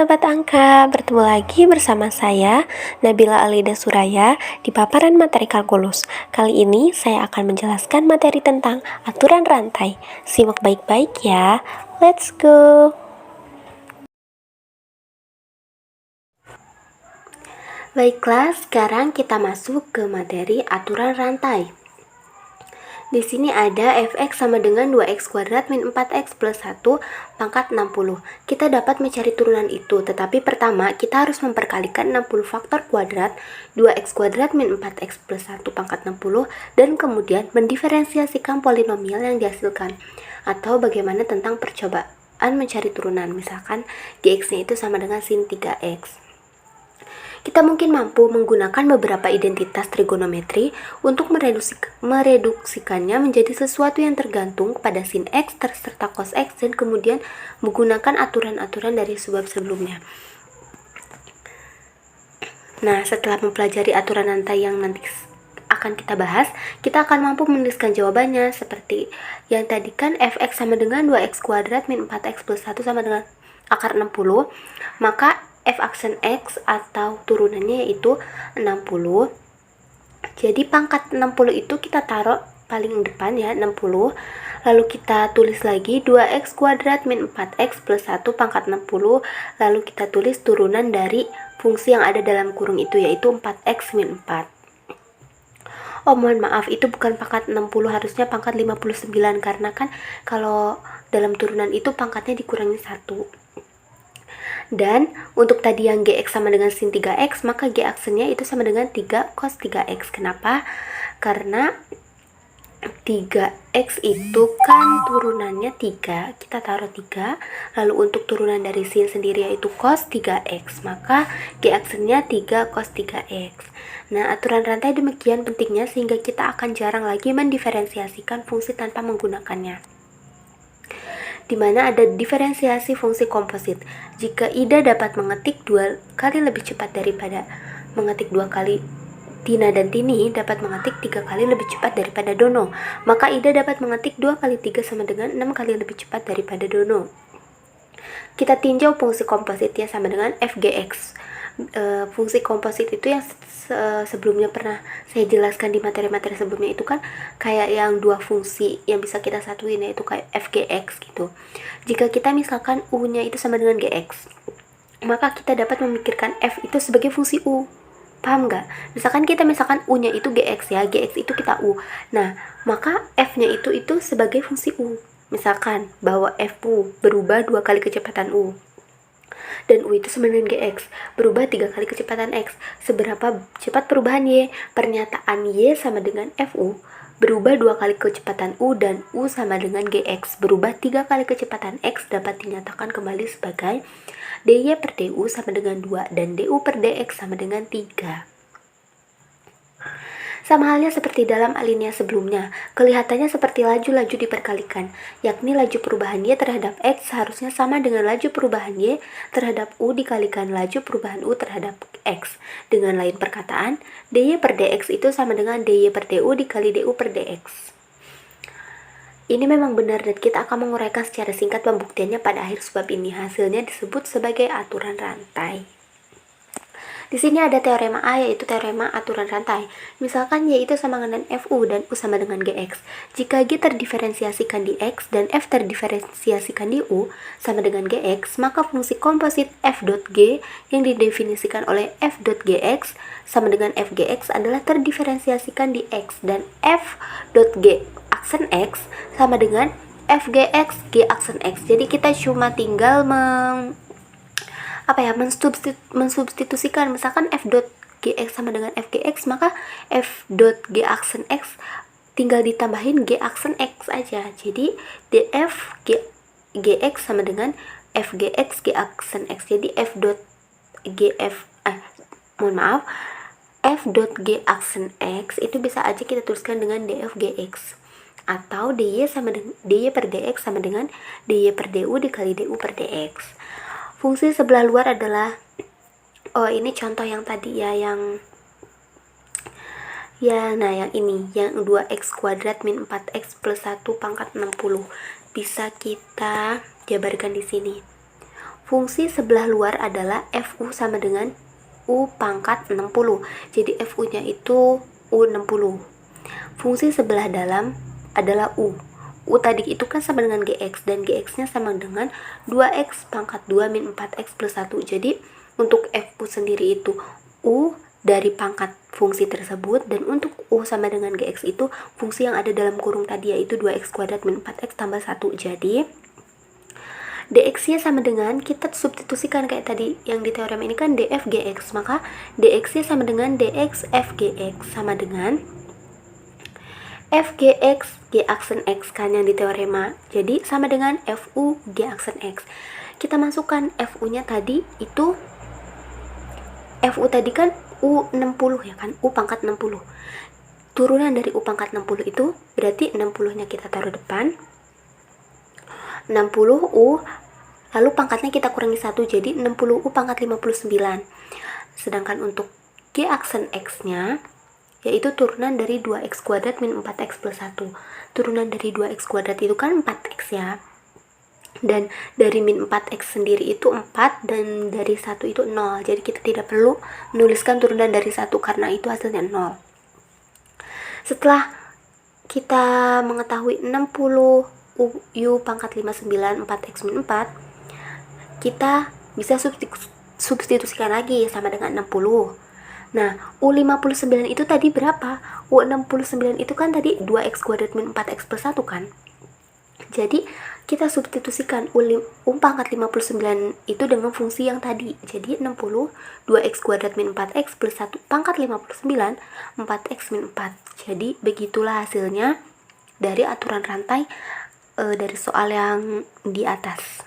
Sobat Angka, bertemu lagi bersama saya, Nabila Alida Suraya, di paparan materi kalkulus. Kali ini saya akan menjelaskan materi tentang aturan rantai. Simak baik-baik ya. Let's go! Baiklah, sekarang kita masuk ke materi aturan rantai. Di sini ada fx sama dengan 2x kuadrat min 4x plus 1 pangkat 60. Kita dapat mencari turunan itu, tetapi pertama kita harus memperkalikan 60 faktor kuadrat 2x kuadrat min 4x plus 1 pangkat 60 dan kemudian mendiferensiasikan polinomial yang dihasilkan. Atau bagaimana tentang percobaan mencari turunan, misalkan gx-nya itu sama dengan sin 3x. Kita mungkin mampu menggunakan beberapa identitas trigonometri untuk mereduksikannya menjadi sesuatu yang tergantung kepada sin x serta cos x dan kemudian menggunakan aturan-aturan dari sebab sebelumnya. Nah, setelah mempelajari aturan rantai yang nanti akan kita bahas, kita akan mampu menuliskan jawabannya seperti yang tadi kan fx sama dengan 2x kuadrat min 4x plus 1 sama dengan akar 60, maka f aksen x atau turunannya yaitu 60. Jadi pangkat 60 itu kita taruh paling depan ya, 60. Lalu kita tulis lagi 2x kuadrat min 4x plus 1 pangkat 60. Lalu kita tulis turunan dari fungsi yang ada dalam kurung itu yaitu 4x min 4. Oh, mohon maaf, itu bukan pangkat 60, harusnya pangkat 59 karena kan kalau dalam turunan itu pangkatnya dikurangi 1. Dan untuk tadi yang gx sama dengan sin 3x, maka g aksennya itu sama dengan 3 cos 3x. Kenapa? Karena 3x itu kan turunannya 3, kita taruh 3. Lalu untuk turunan dari sin sendiri yaitu cos 3x, maka g aksennya 3 cos 3x. Nah, aturan rantai demikian pentingnya sehingga kita akan jarang lagi mendiferensiasikan fungsi tanpa menggunakannya, di mana ada diferensiasi fungsi komposit. Jika Ida dapat mengetik 2 kali lebih cepat daripada mengetik 2 kali Tina dan Tini dapat mengetik 3 kali lebih cepat daripada Dono, maka Ida dapat mengetik 2 kali 3 sama dengan 6 kali lebih cepat daripada Dono. Kita tinjau fungsi kompositnya sama dengan fgx. Fungsi komposit itu yang sebelumnya pernah saya jelaskan di materi-materi sebelumnya itu kan kayak yang dua fungsi yang bisa kita satuin, yaitu kayak fgx gitu. Jika kita misalkan u-nya itu sama dengan gx, maka kita dapat memikirkan f itu sebagai fungsi u. Paham nggak? Misalkan u-nya itu gx ya, gx itu kita u. Nah, maka f-nya itu sebagai fungsi u. Misalkan bahwa f-u berubah 2 kali kecepatan u. Dan u itu sama dengan gx, berubah 3 kali kecepatan x. Seberapa cepat perubahan y? Pernyataan y sama dengan fu berubah 2 kali kecepatan u dan u sama dengan gx berubah 3 kali kecepatan x dapat dinyatakan kembali sebagai dy per du sama dengan 2 dan du per dx sama dengan 3. Sama halnya seperti dalam alinea sebelumnya, kelihatannya seperti laju-laju diperkalikan, yakni laju perubahan y terhadap x seharusnya sama dengan laju perubahan y terhadap u dikalikan laju perubahan u terhadap x. Dengan lain perkataan, dy per dx itu sama dengan dy per du dikali du per dx. Ini memang benar dan kita akan menguraikan secara singkat pembuktiannya pada akhir subbab ini. Hasilnya disebut sebagai aturan rantai. Di sini ada teorema A, yaitu teorema aturan rantai. Misalkan Y itu sama dengan FU dan U sama dengan GX. Jika G terdiferensiasikan di X dan F terdiferensiasikan di U sama dengan GX, maka fungsi komposit F dot G yang didefinisikan oleh F dot GX sama dengan FGX adalah terdiferensiasikan di X dan F dot G aksen X sama dengan FGX G aksen X. Jadi kita cuma tinggal mensubstitusikan, misalkan f dot gx sama dengan fgx, maka f dot g aksen x tinggal ditambahin g aksen x aja. Jadi df gx sama dengan fgx g aksen x. Jadi f dot g aksen x itu bisa aja kita tuliskan dengan df gx, atau dy per dx sama dengan dy per du dikali du per dx. Fungsi sebelah luar adalah, ini contoh yang tadi ya, yang ini, yang 2x kuadrat min 4x plus 1 pangkat 60. Bisa kita jabarkan di sini. Fungsi sebelah luar adalah FU sama dengan U pangkat 60. Jadi FU-nya itu U60. Fungsi sebelah dalam adalah U. U tadi itu kan sama dengan GX, dan GX-nya sama dengan 2X pangkat 2 min 4X plus 1. Jadi untuk FU sendiri itu U dari pangkat fungsi tersebut, dan untuk U sama dengan GX itu fungsi yang ada dalam kurung tadi, yaitu 2X kuadrat min 4X tambah 1. Jadi dx-nya sama dengan, kita substitusikan kayak tadi yang di teorem ini kan df gx, maka dx-nya sama dengan dx f gx sama dengan f gx g aksen x kan yang di teorema. Jadi sama dengan fu g aksen x. Kita masukkan fu-nya tadi itu, fu tadi kan u60 ya kan, u pangkat 60. Turunan dari u pangkat 60 itu berarti 60-nya kita taruh depan, 60U, lalu pangkatnya kita kurangi 1, jadi 60U pangkat 59. Sedangkan untuk G aksen X-nya, yaitu turunan dari 2X kuadrat min 4X plus 1. Turunan dari 2X kuadrat itu kan 4X ya. Dan dari min 4X sendiri itu 4, dan dari 1 itu 0. Jadi kita tidak perlu menuliskan turunan dari 1 karena itu hasilnya 0. Setelah kita mengetahui 60 U pangkat 59 4X min 4, kita bisa substitusikan lagi sama dengan 60. Nah, U59 itu tadi berapa? U69 itu kan tadi 2X kuadrat min 4X plus 1 kan? Jadi, kita substitusikan U pangkat 59 itu dengan fungsi yang tadi. Jadi, 60 2X kuadrat min 4X plus 1 pangkat 59 4X min 4. Jadi, begitulah hasilnya dari aturan rantai dari soal yang di atas.